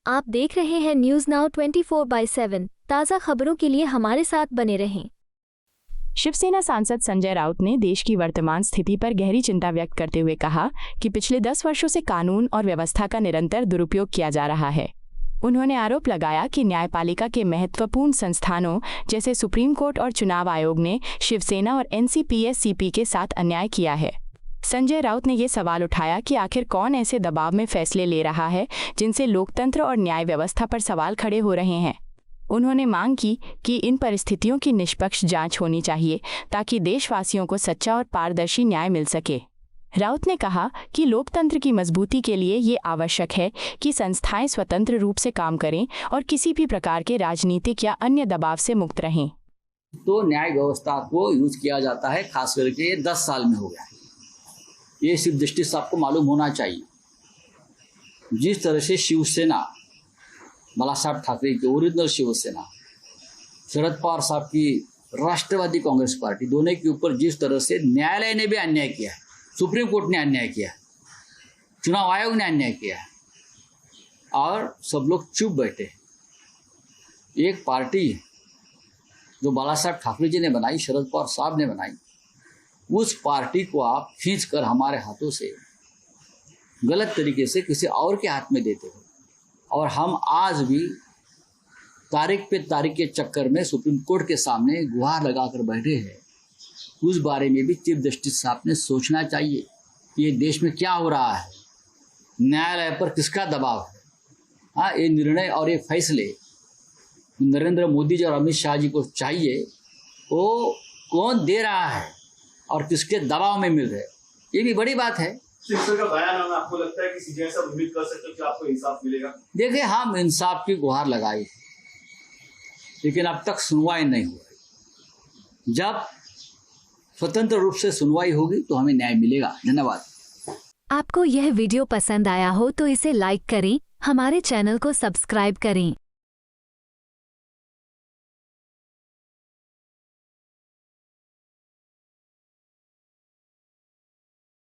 आप देख रहे हैं न्यूज़ नाउ 24/7। ताज़ा खबरों के लिए हमारे साथ बने रहें। शिवसेना सांसद संजय राउत ने देश की वर्तमान स्थिति पर गहरी चिंता व्यक्त करते हुए कहा कि पिछले 10 वर्षों से कानून और व्यवस्था का निरंतर दुरुपयोग किया जा रहा है। उन्होंने आरोप लगाया कि न्यायपालिका के महत्वपूर्ण संस्थानों जैसे सुप्रीम कोर्ट और चुनाव आयोग ने शिवसेना और एनसीपीएस-सीपी के साथ अन्याय किया है। संजय राउत ने ये सवाल उठाया कि आखिर कौन ऐसे दबाव में फैसले ले रहा है जिनसे लोकतंत्र और न्याय व्यवस्था पर सवाल खड़े हो रहे हैं। उन्होंने मांग की कि इन परिस्थितियों की निष्पक्ष जांच होनी चाहिए ताकि देशवासियों को सच्चा और पारदर्शी न्याय मिल सके। राउत ने कहा कि लोकतंत्र की मजबूती के लिए ये आवश्यक है कि संस्थाएं स्वतंत्र रूप से काम करें और किसी भी प्रकार के राजनीतिक या अन्य दबाव से मुक्त रहें। तो न्याय व्यवस्था को यूज किया जाता है, खास करके ये 10 साल में हो गया है। ये चीफ जस्टिस साहब को मालूम होना चाहिए। जिस तरह से शिवसेना, बाला साहब ठाकरे की ओरिजिनल शिवसेना, शरद पवार साहब की राष्ट्रवादी कांग्रेस पार्टी, दोनों के ऊपर जिस तरह से न्यायालय ने भी अन्याय किया है, सुप्रीम कोर्ट ने अन्याय किया है, चुनाव आयोग ने अन्याय किया है और सब लोग चुप बैठे। एक पार्टी जो बाला साहब ठाकरे जी ने बनाई, शरद पवार साहब ने बनाई, उस पार्टी को आप खींचकर हमारे हाथों से गलत तरीके से किसी और के हाथ में देते हो। और हम आज भी तारीख पे तारीख के चक्कर में सुप्रीम कोर्ट के सामने गुहार लगाकर बैठे हैं। उस बारे में भी चीफ जस्टिस साहब ने सोचना चाहिए कि ये देश में क्या हो रहा है, न्यायालय पर किसका दबाव है। हाँ, ये निर्णय और ये फैसले नरेंद्र मोदी जी और अमित शाह जी को चाहिए, वो कौन दे रहा है और किसके दबाव में मिल रहे, ये भी बड़ी बात है। शिवसेना का बयान है, आपको लगता है कि सीबीआई साहब उम्मीद कर सकते हैं कि आपको इंसाफ मिलेगा? देखिए, हम इंसाफ की गुहार लगाई, लेकिन अब तक सुनवाई नहीं हो रही। जब स्वतंत्र रूप से सुनवाई होगी तो हमें न्याय मिलेगा। धन्यवाद। आपको यह वीडियो पसंद आया हो तो इसे लाइक करें, हमारे चैनल को सब्सक्राइब करें।